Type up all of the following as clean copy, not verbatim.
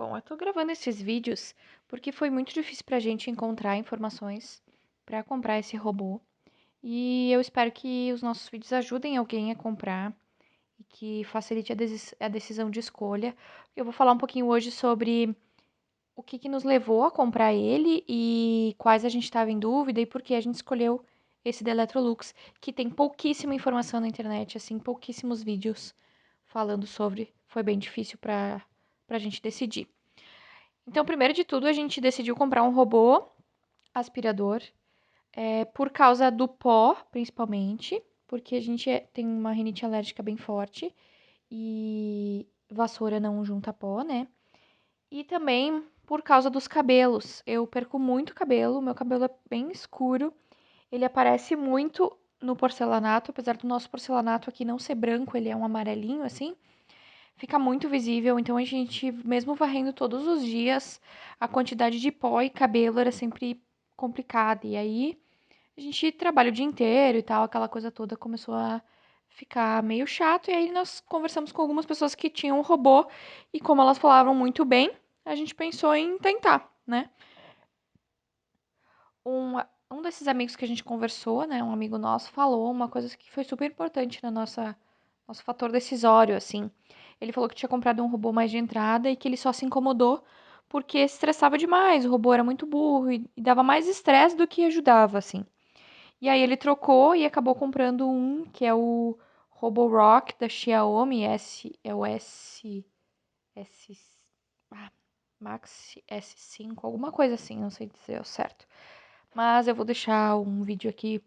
Bom, eu tô gravando esses vídeos porque foi muito difícil pra gente encontrar informações pra comprar esse robô. E eu espero que os nossos vídeos ajudem alguém a comprar e que facilite a decisão de escolha. Eu vou falar um pouquinho hoje sobre o que nos levou a comprar ele e quais a gente estava em dúvida e por que a gente escolheu esse da Electrolux, que tem pouquíssima informação na internet, assim, pouquíssimos vídeos falando sobre. Foi bem difícil pra gente decidir. Então, primeiro de tudo, a gente decidiu comprar um robô aspirador, por causa do pó, principalmente, porque a gente tem uma rinite alérgica bem forte e vassoura não junta pó, né? E também por causa dos cabelos. Eu perco muito cabelo, meu cabelo é bem escuro, ele aparece muito no porcelanato, apesar do nosso porcelanato aqui não ser branco, ele é um amarelinho assim. Fica muito visível, então a gente, mesmo varrendo todos os dias, a quantidade de pó e cabelo era sempre complicada. E aí a gente trabalha o dia inteiro e tal, aquela coisa toda começou a ficar meio chato. E aí nós conversamos com algumas pessoas que tinham um robô e como elas falavam muito bem, a gente pensou em tentar, né? Um desses amigos que a gente conversou, né, um amigo nosso, falou uma coisa que foi super importante na nosso fator decisório, assim. Ele falou que tinha comprado um robô mais de entrada e que ele só se incomodou porque se estressava demais, o robô era muito burro e dava mais estresse do que ajudava, assim. E aí ele trocou e acabou comprando um que é o Roborock da Xiaomi, é o S, ah, Max S5, alguma coisa assim, não sei dizer o certo. Mas eu vou deixar um vídeo aqui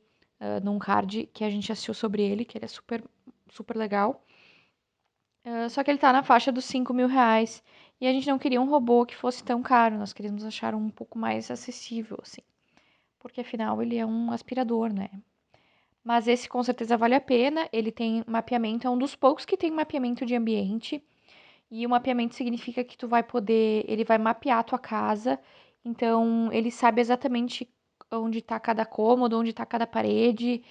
num card que a gente assistiu sobre ele, que ele é super, super legal. Só que ele tá na faixa dos R$ 5.000. E a gente não queria um robô que fosse tão caro. Nós queríamos achar um pouco mais acessível, assim. Porque afinal ele é um aspirador, né? Mas esse com certeza vale a pena. Ele tem mapeamento, é um dos poucos que tem mapeamento de ambiente. E o mapeamento significa que tu vai poder, ele vai mapear a tua casa. Então, ele sabe exatamente onde tá cada cômodo, onde tá cada parede.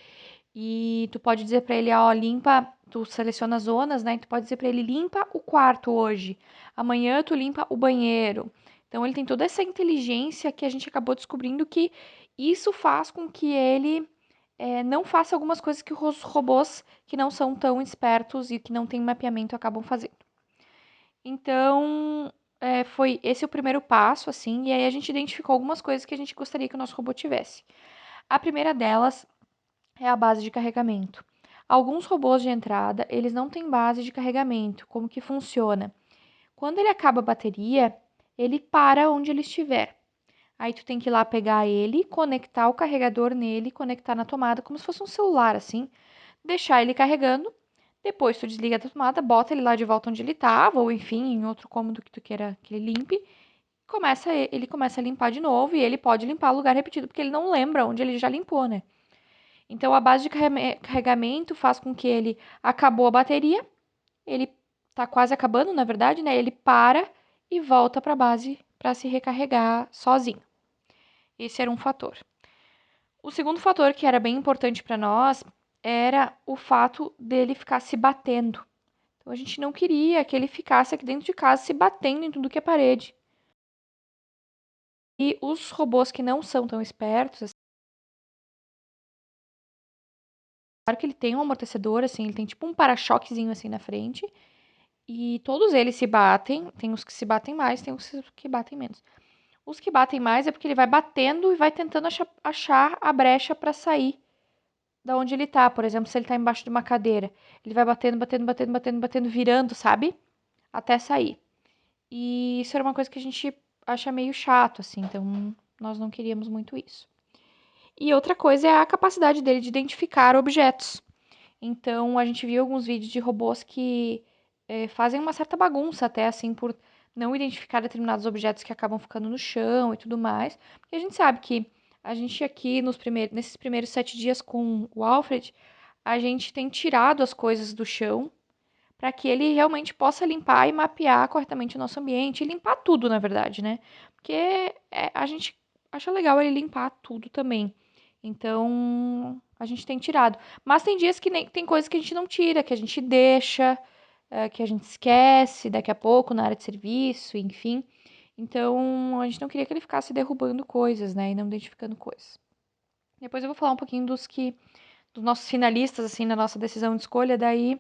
E tu pode dizer pra ele, ó, limpa, tu seleciona as zonas, né? E tu pode dizer pra ele, limpa o quarto hoje. Amanhã tu limpa o banheiro. Então, ele tem toda essa inteligência que a gente acabou descobrindo que isso faz com que ele não faça algumas coisas que os robôs que não são tão espertos e que não têm mapeamento acabam fazendo. Então, foi esse o primeiro passo, assim, e aí a gente identificou algumas coisas que a gente gostaria que o nosso robô tivesse. A primeira delas é a base de carregamento. Alguns robôs de entrada, eles não têm base de carregamento. Como que funciona? Quando ele acaba a bateria, ele para onde ele estiver. Aí tu tem que ir lá pegar ele, conectar o carregador nele, conectar na tomada, como se fosse um celular, assim, deixar ele carregando. Depois tu desliga a tomada, bota ele lá de volta onde ele estava, ou enfim, em outro cômodo que tu queira que ele limpe. Ele começa a limpar de novo e ele pode limpar o lugar repetido, porque ele não lembra onde ele já limpou, né? Então a base de carregamento faz com que ele acabou a bateria, ele tá quase acabando, na verdade, né? Ele para e volta para a base para se recarregar sozinho. Esse era um fator. O segundo fator que era bem importante para nós era o fato dele ficar se batendo. Então a gente não queria que ele ficasse aqui dentro de casa se batendo em tudo que é parede. E os robôs que não são tão espertos, assim, claro que ele tem um amortecedor, assim, ele tem tipo um para-choquezinho assim na frente. E todos eles se batem. Tem os que se batem mais, tem os que batem menos. Os que batem mais é porque ele vai batendo e vai tentando achar a brecha para sair da onde ele tá. Por exemplo, se ele tá embaixo de uma cadeira, ele vai batendo, batendo, batendo, batendo, batendo, virando, sabe? Até sair. E isso era uma coisa que a gente acha meio chato, assim, então nós não queríamos muito isso. E outra coisa é a capacidade dele de identificar objetos. Então a gente viu alguns vídeos de robôs que fazem uma certa bagunça, até assim, por não identificar determinados objetos que acabam ficando no chão e tudo mais. Porque a gente sabe que a gente aqui nesses primeiros 7 dias com o Alfred, a gente tem tirado as coisas do chão para que ele realmente possa limpar e mapear corretamente o nosso ambiente e limpar tudo, na verdade, né? Porque a gente acha legal ele limpar tudo também. Então, a gente tem tirado. Mas tem dias que tem coisas que a gente não tira, que a gente deixa. que a gente esquece daqui a pouco na área de serviço, enfim. Então, a gente não queria que ele ficasse derrubando coisas, né, e não identificando coisas. Depois eu vou falar um pouquinho dos nossos finalistas, assim, na nossa decisão de escolha, daí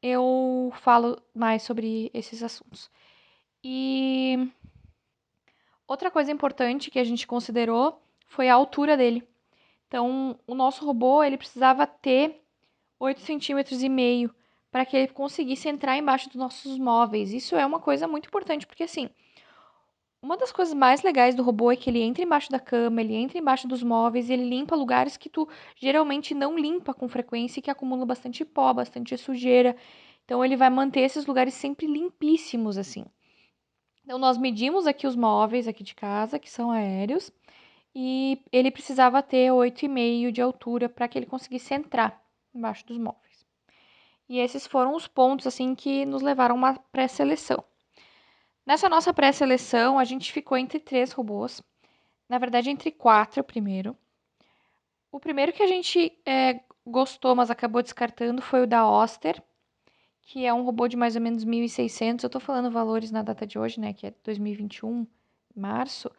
eu falo mais sobre esses assuntos. E outra coisa importante que a gente considerou foi a altura dele. Então, o nosso robô, ele precisava ter 8,5 cm para que ele conseguisse entrar embaixo dos nossos móveis. Isso é uma coisa muito importante, porque assim, uma das coisas mais legais do robô é que ele entra embaixo da cama, ele entra embaixo dos móveis, ele limpa lugares que tu geralmente não limpa com frequência e que acumulam bastante pó, bastante sujeira. Então ele vai manter esses lugares sempre limpíssimos assim. Então nós medimos aqui os móveis aqui de casa, que são aéreos, e ele precisava ter 8,5 de altura para que ele conseguisse entrar embaixo dos móveis. E esses foram os pontos assim que nos levaram a uma pré-seleção. Nessa nossa pré-seleção, a gente ficou entre 3 robôs. Na verdade, entre 4 primeiro. O primeiro que a gente gostou, mas acabou descartando, foi o da Oster, que é um robô de mais ou menos 1.600. Eu tô falando valores na data de hoje, né, que é 2021, março.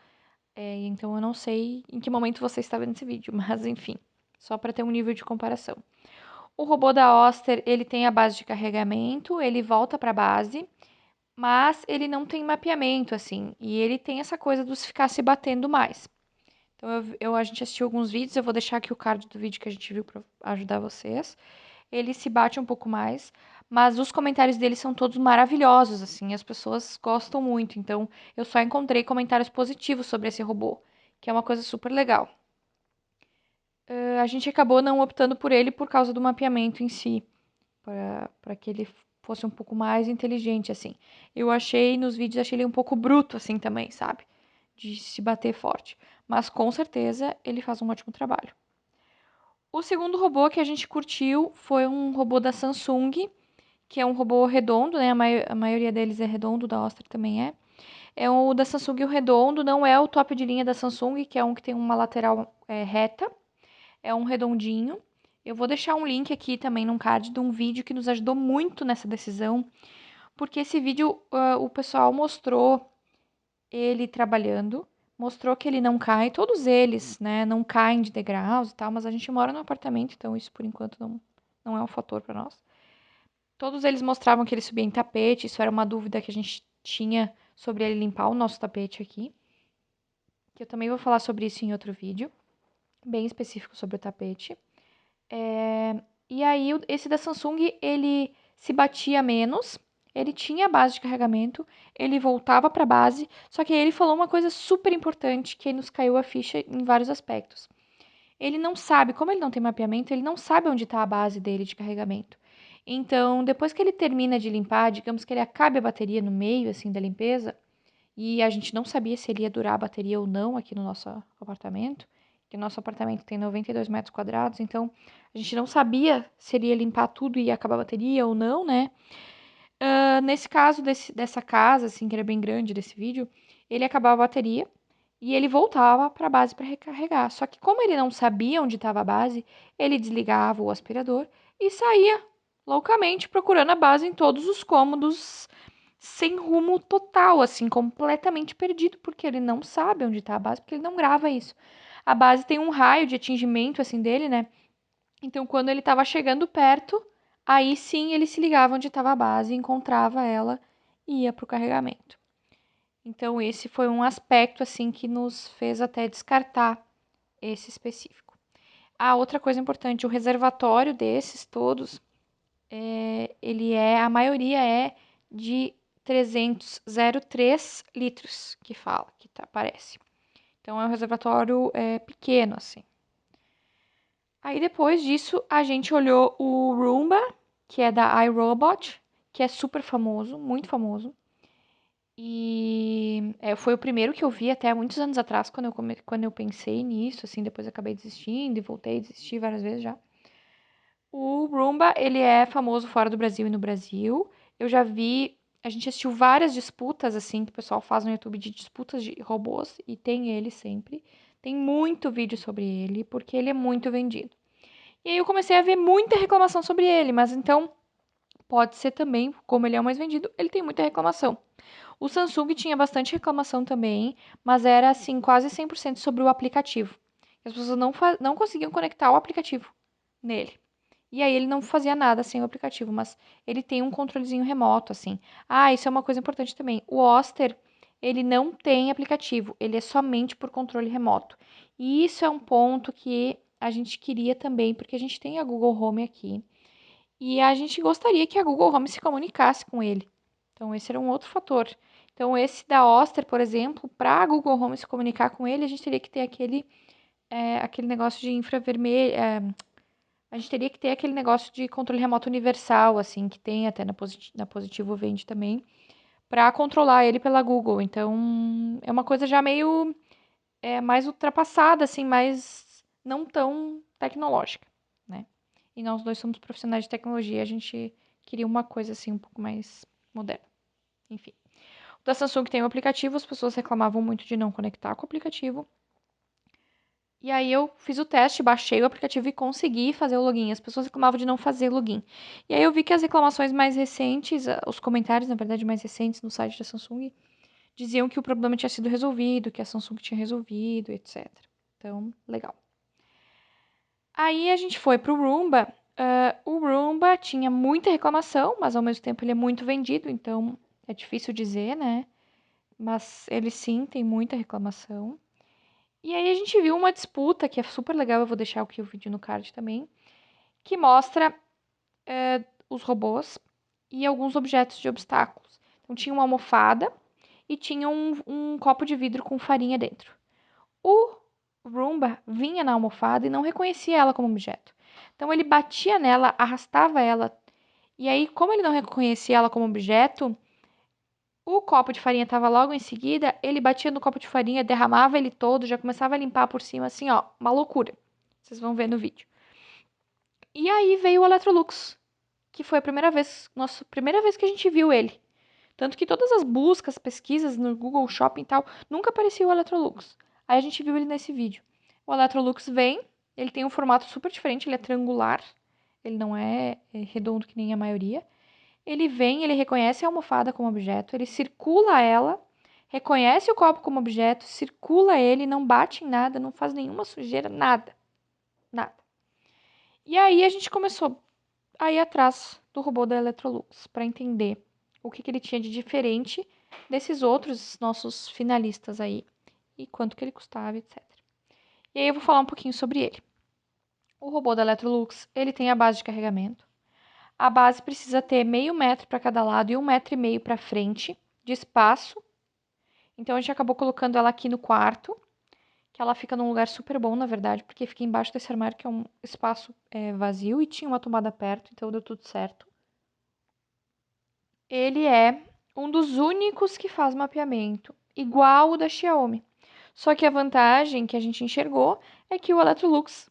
Então eu não sei em que momento você está vendo esse vídeo, mas enfim, só para ter um nível de comparação. O robô da Oster, ele tem a base de carregamento, ele volta para a base, mas ele não tem mapeamento, assim, e ele tem essa coisa dos ficar se batendo mais. Então, a gente assistiu alguns vídeos, eu vou deixar aqui o card do vídeo que a gente viu para ajudar vocês. Ele se bate um pouco mais, mas os comentários dele são todos maravilhosos, assim, as pessoas gostam muito. Então, eu só encontrei comentários positivos sobre esse robô, que é uma coisa super legal. A gente acabou não optando por ele por causa do mapeamento em si, para que ele fosse um pouco mais inteligente, assim. Eu achei, nos vídeos, achei ele um pouco bruto, assim, também, sabe? De se bater forte. Mas, com certeza, ele faz um ótimo trabalho. O segundo robô que a gente curtiu foi um robô da Samsung, que é um robô redondo, né? A maioria deles é redondo, da Ostra também é. É o da Samsung, o redondo, não é o top de linha da Samsung, que é um que tem uma lateral reta. É um redondinho. Eu vou deixar um link aqui também num card de um vídeo que nos ajudou muito nessa decisão, porque esse vídeo o pessoal mostrou ele trabalhando, mostrou que ele não cai, todos eles, né, não caem de degraus e tal, mas a gente mora no apartamento, então isso por enquanto não é um fator para nós. Todos eles mostravam que ele subia em tapete, isso era uma dúvida que a gente tinha sobre ele limpar o nosso tapete aqui, que eu também vou falar sobre isso em outro vídeo, bem específico sobre o tapete. E aí, esse da Samsung, ele se batia menos, ele tinha a base de carregamento, ele voltava para a base, só que aí ele falou uma coisa super importante que nos caiu a ficha em vários aspectos. Ele não sabe, como ele não tem mapeamento, ele não sabe onde está a base dele de carregamento. Então, depois que ele termina de limpar, digamos que ele acabe a bateria no meio, assim, da limpeza, e a gente não sabia se ele ia durar a bateria ou não aqui no nosso apartamento, que o nosso apartamento tem 92 metros quadrados, então a gente não sabia se ele ia limpar tudo e ia acabar a bateria ou não, né? Nesse caso dessa casa, assim, que era bem grande desse vídeo, ele acabava a bateria e ele voltava para a base para recarregar. Só que como ele não sabia onde estava a base, ele desligava o aspirador e saía loucamente procurando a base em todos os cômodos, sem rumo total, assim, completamente perdido, porque ele não sabe onde está a base, porque ele não grava isso. A base tem um raio de atingimento, assim, dele, né? Então, quando ele estava chegando perto, aí sim ele se ligava onde estava a base, encontrava ela e ia para o carregamento. Então, esse foi um aspecto, assim, que nos fez até descartar esse específico. A outra coisa importante, o reservatório desses todos, a maioria é de 303 litros, que fala, que tá, aparece. Então, é um reservatório pequeno, assim. Aí, depois disso, a gente olhou o Roomba, que é da iRobot, que é super famoso, muito famoso. E foi o primeiro que eu vi até muitos anos atrás, quando eu pensei nisso, assim, depois acabei desistindo e voltei a desistir várias vezes já. O Roomba, ele é famoso fora do Brasil e no Brasil. Eu já vi, a gente assistiu várias disputas, assim, que o pessoal faz no YouTube de disputas de robôs, e tem ele sempre. Tem muito vídeo sobre ele, porque ele é muito vendido. E aí eu comecei a ver muita reclamação sobre ele, mas então, Pode ser também, como ele é o mais vendido, ele tem muita reclamação. O Samsung tinha bastante reclamação também, mas era assim, quase 100% sobre o aplicativo. As pessoas não conseguiam conectar o aplicativo nele. E aí ele não fazia nada sem o aplicativo, mas ele tem um controlezinho remoto, assim. Ah, isso é uma coisa importante também. O Oster, ele não tem aplicativo, ele é somente por controle remoto. E isso é um ponto que a gente queria também, porque a gente tem a Google Home aqui. E a gente gostaria que a Google Home se comunicasse com ele. Então, esse era um outro fator. Então, esse da Oster, por exemplo, para a Google Home se comunicar com ele, a gente teria que ter aquele negócio de infravermelho. A gente teria que ter aquele negócio de controle remoto universal, assim, que tem até na Positivo vende também, para controlar ele pela Google. Então, é uma coisa já meio mais ultrapassada, assim, mais não tão tecnológica, né? E nós dois somos profissionais de tecnologia, a gente queria uma coisa assim um pouco mais moderna. Enfim. O da Samsung tem o aplicativo, as pessoas reclamavam muito de não conectar com o aplicativo. E aí eu fiz o teste, baixei o aplicativo e consegui fazer o login. As pessoas reclamavam de não fazer login. E aí eu vi que as reclamações mais recentes, os comentários, na verdade, mais recentes no site da Samsung, diziam que o problema tinha sido resolvido, que a Samsung tinha resolvido, etc. Então, legal. Aí a gente foi pro Roomba. O Roomba tinha muita reclamação, mas ao mesmo tempo ele é muito vendido, então é difícil dizer, né? Mas ele sim tem muita reclamação. E aí a gente viu uma disputa que é super legal, eu vou deixar aqui o vídeo no card também, que mostra os robôs e alguns objetos de obstáculos. Então tinha uma almofada e tinha um copo de vidro com farinha dentro. O Roomba vinha na almofada e não reconhecia ela como objeto. Então ele batia nela, arrastava ela, e aí, como ele não reconhecia ela como objeto, o copo de farinha estava logo em seguida, ele batia no copo de farinha, derramava ele todo, já começava a limpar por cima, assim, ó, uma loucura. Vocês vão ver no vídeo. E aí veio o Electrolux, que foi a primeira vez que a gente viu ele. Tanto que todas as buscas, pesquisas no Google Shopping e tal, nunca aparecia o Electrolux. Aí a gente viu ele nesse vídeo. O Electrolux vem, ele tem um formato super diferente, ele é triangular, ele não é redondo que nem a maioria. Ele vem, ele reconhece a almofada como objeto, ele circula ela, reconhece o copo como objeto, circula ele, não bate em nada, não faz nenhuma sujeira, nada. Nada. E aí a gente começou a ir atrás do robô da Electrolux para entender o que ele tinha de diferente desses outros nossos finalistas aí e quanto que ele custava, etc. E aí eu vou falar um pouquinho sobre ele. O robô da Electrolux, ele tem a base de carregamento. A base precisa ter meio metro para cada lado e 1,5 metro para frente de espaço. Então a gente acabou colocando ela aqui no quarto, que ela fica num lugar super bom, na verdade, porque fica embaixo desse armário que é um espaço vazio e tinha uma tomada perto, então deu tudo certo. Ele é um dos únicos que faz mapeamento, igual o da Xiaomi. Só que a vantagem que a gente enxergou é que o Electrolux,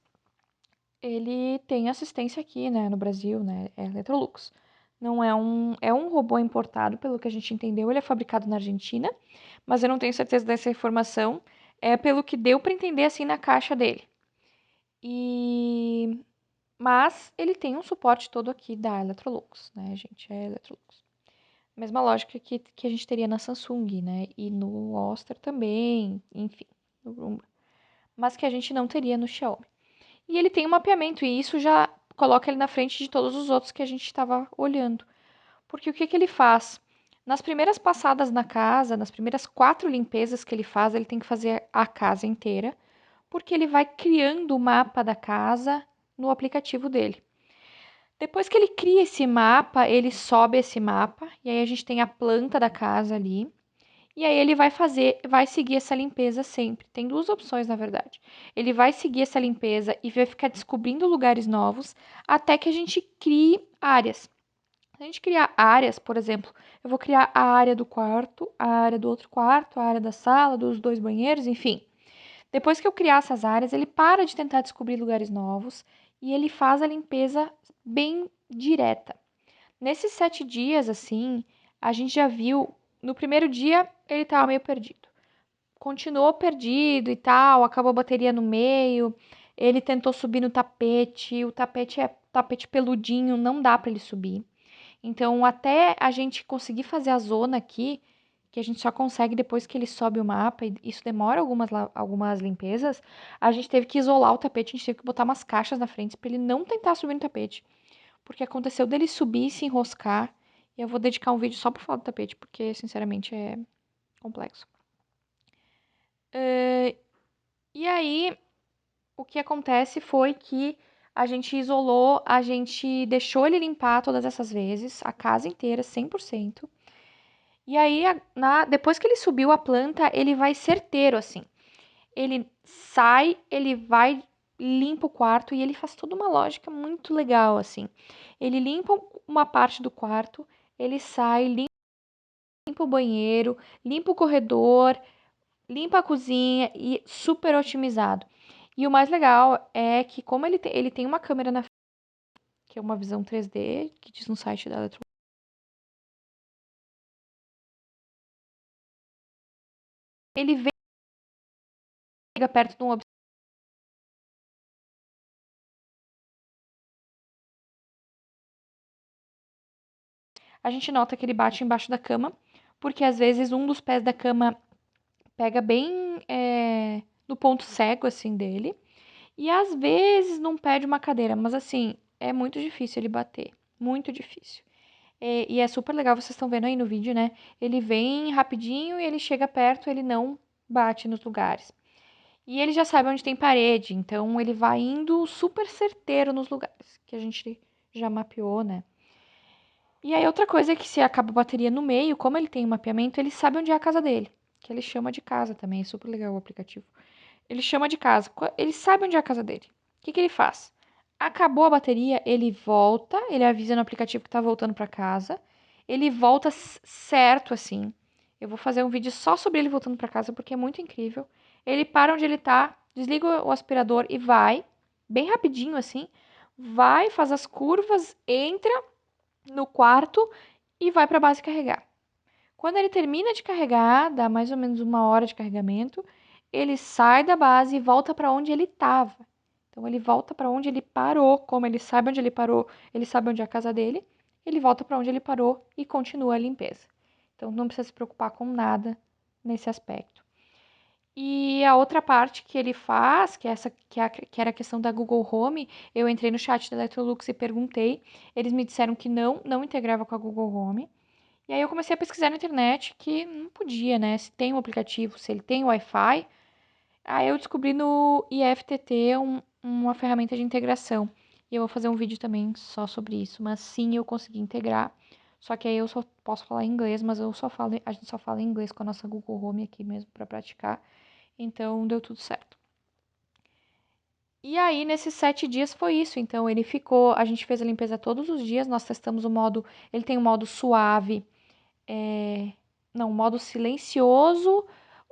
ele tem assistência aqui, né, no Brasil, né, é Electrolux. Não é um robô importado, pelo que a gente entendeu, ele é fabricado na Argentina, mas eu não tenho certeza dessa informação, é pelo que deu para entender assim na caixa dele. Mas ele tem um suporte todo aqui da Electrolux, né, gente, é Electrolux. Mesma lógica que a gente teria na Samsung, né? E no Oster também, enfim, no Roomba. Mas que a gente não teria no Xiaomi. E ele tem um mapeamento, e isso já coloca ele na frente de todos os outros que a gente estava olhando. Porque o que ele faz? Nas primeiras passadas na casa, nas primeiras 4 limpezas que ele faz, ele tem que fazer a casa inteira, porque ele vai criando o mapa da casa no aplicativo dele. Depois que ele cria esse mapa, ele sobe esse mapa, e aí a gente tem a planta da casa ali. E aí ele vai seguir essa limpeza sempre. Tem duas opções, na verdade. Ele vai seguir essa limpeza e vai ficar descobrindo lugares novos até que a gente crie áreas. Se a gente criar áreas, por exemplo, eu vou criar a área do quarto, a área do outro quarto, a área da sala, dos 2 banheiros, enfim. Depois que eu criar essas áreas, ele para de tentar descobrir lugares novos e ele faz a limpeza bem direta. Nesses 7 dias, assim, a gente já viu. No primeiro dia, ele estava meio perdido. Continuou perdido e tal, acabou a bateria no meio. Ele tentou subir no tapete, o tapete é tapete peludinho, não dá para ele subir. Então, até a gente conseguir fazer a zona aqui, que a gente só consegue depois que ele sobe o mapa, e isso demora algumas limpezas, a gente teve que isolar o tapete, a gente teve que botar umas caixas na frente para ele não tentar subir no tapete. Porque aconteceu dele subir e se enroscar. E eu vou dedicar um vídeo só pra falar do tapete, porque, sinceramente, é complexo. E aí, o que acontece foi que a gente isolou, a gente deixou ele limpar todas essas vezes, a casa inteira, 100%. E aí, depois que ele subiu a planta, ele vai certeiro, assim. Ele sai, ele vai, limpa o quarto e ele faz toda uma lógica muito legal, assim. Ele limpa uma parte do quarto, ele sai, limpa o banheiro, limpa o corredor, limpa a cozinha e super otimizado. E o mais legal é que, como ele tem uma câmera na frente, que é uma visão 3D, que diz no site da Eletro, ele vem chega perto de um obstáculo. A gente nota que ele bate embaixo da cama, porque às vezes um dos pés da cama pega bem no ponto cego, assim, dele. E às vezes não pé de uma cadeira, mas assim, é muito difícil ele bater. Muito difícil. E é super legal, vocês estão vendo aí no vídeo, né? Ele vem rapidinho e ele chega perto, ele não bate nos lugares. E ele já sabe onde tem parede, então ele vai indo super certeiro nos lugares que a gente já mapeou, né? E aí outra coisa é que se acaba a bateria no meio, como ele tem um mapeamento, ele sabe onde é a casa dele, que ele chama de casa também, é super legal o aplicativo. Ele chama de casa, ele sabe onde é a casa dele. O que que ele faz? Acabou a bateria, ele volta, ele avisa no aplicativo que tá voltando para casa. Ele volta certo assim. Eu vou fazer um vídeo só sobre ele voltando para casa porque é muito incrível. Ele para onde ele tá, desliga o aspirador e vai, bem rapidinho assim, vai, faz as curvas, entra no quarto e vai para a base carregar. Quando ele termina de carregar, dá mais ou menos 1 hora de carregamento, ele sai da base e volta para onde ele estava. Então ele volta para onde ele parou, como ele sabe onde ele parou, ele sabe onde é a casa dele, ele volta para onde ele parou e continua a limpeza. Então não precisa se preocupar com nada nesse aspecto. E a outra parte que ele faz, que era a questão da Google Home, eu entrei no chat da Electrolux e perguntei, eles me disseram que não integrava com a Google Home. E aí eu comecei a pesquisar na internet que não podia, né? Se tem um aplicativo, se ele tem Wi-Fi. Aí eu descobri no IFTT uma ferramenta de integração. E eu vou fazer um vídeo também só sobre isso. Mas sim, eu consegui integrar. Só que aí eu só posso falar inglês, mas a gente só fala inglês com a nossa Google Home aqui mesmo para praticar. Então deu tudo certo. E aí, nesses 7 dias foi isso. Então, ele ficou. A gente fez a limpeza todos os dias. Nós testamos o modo. Ele tem um modo suave, não, um modo silencioso,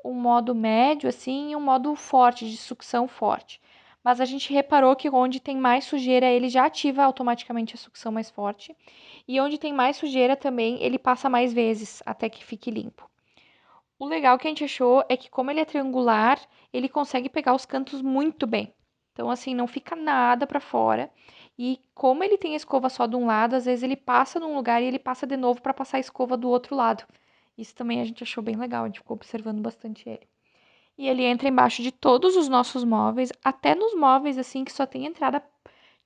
um modo médio, assim, e um modo forte, de sucção forte. Mas a gente reparou que onde tem mais sujeira, ele já ativa automaticamente a sucção mais forte. E onde tem mais sujeira também, ele passa mais vezes até que fique limpo. O legal que a gente achou é que, como ele é triangular, ele consegue pegar os cantos muito bem. Então, assim, não fica nada para fora. E como ele tem a escova só de um lado, às vezes ele passa num lugar e ele passa de novo para passar a escova do outro lado. Isso também a gente achou bem legal, a gente ficou observando bastante ele. E ele entra embaixo de todos os nossos móveis, até nos móveis assim que só tem entrada,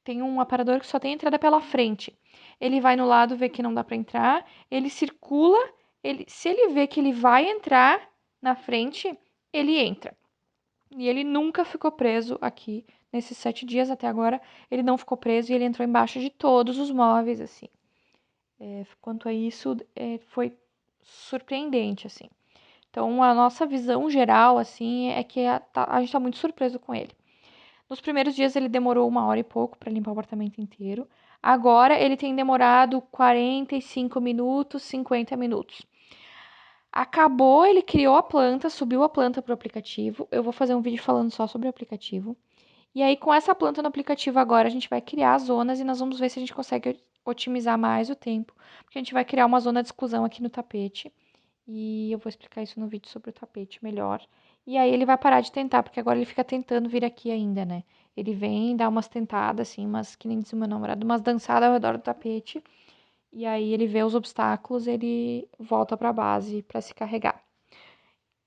tem um aparador que só tem entrada pela frente. Ele vai no lado, vê que não dá para entrar, ele circula, se ele vê que ele vai entrar na frente, ele entra. E ele nunca ficou preso aqui nesses 7 dias até agora. Ele não ficou preso e ele entrou embaixo de todos os móveis, assim. Quanto a isso, foi surpreendente, assim. Então, a nossa visão geral, assim, é que a gente tá muito surpreso com ele. Nos primeiros dias ele demorou 1 hora e pouco para limpar o apartamento inteiro. Agora ele tem demorado 45 minutos, 50 minutos. Acabou, ele criou a planta, subiu a planta pro aplicativo. Eu vou fazer um vídeo falando só sobre o aplicativo. E aí, com essa planta no aplicativo agora, a gente vai criar as zonas e nós vamos ver se a gente consegue otimizar mais o tempo. Porque a gente vai criar uma zona de exclusão aqui no tapete. E eu vou explicar isso no vídeo sobre o tapete melhor. E aí ele vai parar de tentar, porque agora ele fica tentando vir aqui ainda, né? Ele vem dar umas tentadas, assim, umas, que nem diz o meu namorado, umas dançadas ao redor do tapete. E aí ele vê os obstáculos, ele volta para a base para se carregar.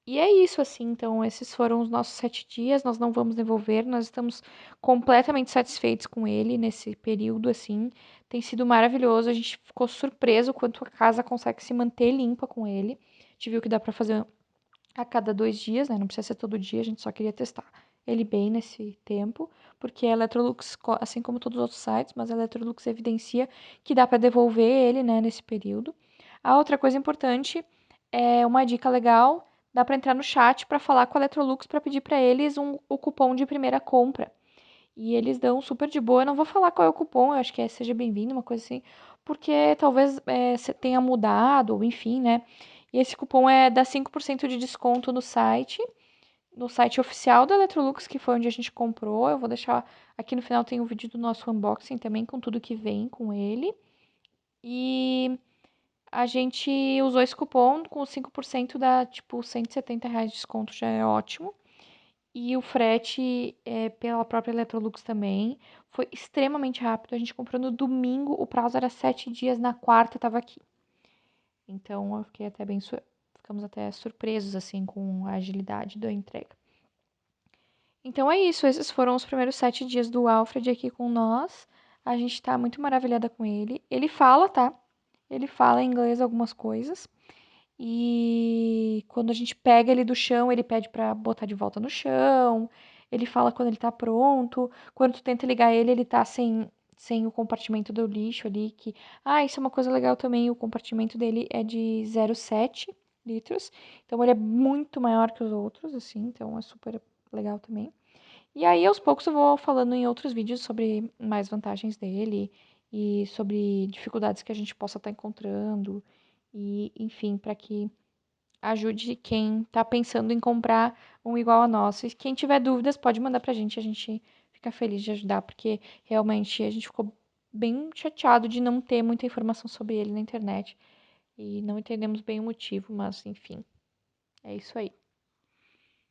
E é isso, assim. Então, esses foram os nossos 7 dias. Nós não vamos devolver, nós estamos completamente satisfeitos com ele nesse período, assim. Tem sido maravilhoso. A gente ficou surpreso quanto a casa consegue se manter limpa com ele. A gente viu que dá para fazer a cada 2 dias, né? Não precisa ser todo dia, a gente só queria testar ele bem nesse tempo, porque a Electrolux, assim como todos os outros sites, mas a Electrolux evidencia que dá para devolver ele, né, nesse período. A outra coisa importante é uma dica legal, dá para entrar no chat para falar com a Electrolux para pedir para eles o cupom de primeira compra. E eles dão super de boa. Eu não vou falar qual é o cupom, eu acho que é Seja Bem-vindo, uma coisa assim, porque talvez tenha mudado, ou enfim, né? E esse cupom dá 5% de desconto no site oficial da Electrolux, que foi onde a gente comprou. Eu vou deixar aqui no final tem o vídeo do nosso unboxing também, com tudo que vem com ele. E a gente usou esse cupom com 5% dá tipo R$ 170 de desconto, já é ótimo. E o frete pela própria Electrolux também foi extremamente rápido. A gente comprou no domingo, o prazo era 7 dias, na quarta estava aqui. Então eu fiquei até ficamos até surpresos assim com a agilidade da entrega. Então é isso, esses foram os primeiros 7 dias do Alfred aqui com nós. A gente tá muito maravilhada com ele. Ele fala, tá? Ele fala em inglês algumas coisas. E quando a gente pega ele do chão, ele pede pra botar de volta no chão. Ele fala quando ele tá pronto. Quando tu tenta ligar ele, ele tá sem o compartimento do lixo ali. Isso é uma coisa legal também. O compartimento dele é de 0,7 litros. Então ele é muito maior que os outros, assim. Então é super legal também. E aí, aos poucos, eu vou falando em outros vídeos sobre mais vantagens dele e sobre dificuldades que a gente possa estar encontrando. E, enfim, para que ajude quem está pensando em comprar um igual a nosso. E quem tiver dúvidas, pode mandar pra gente. A gente fica feliz de ajudar, porque realmente a gente ficou bem chateado de não ter muita informação sobre ele na internet. E não entendemos bem o motivo, mas enfim, é isso aí.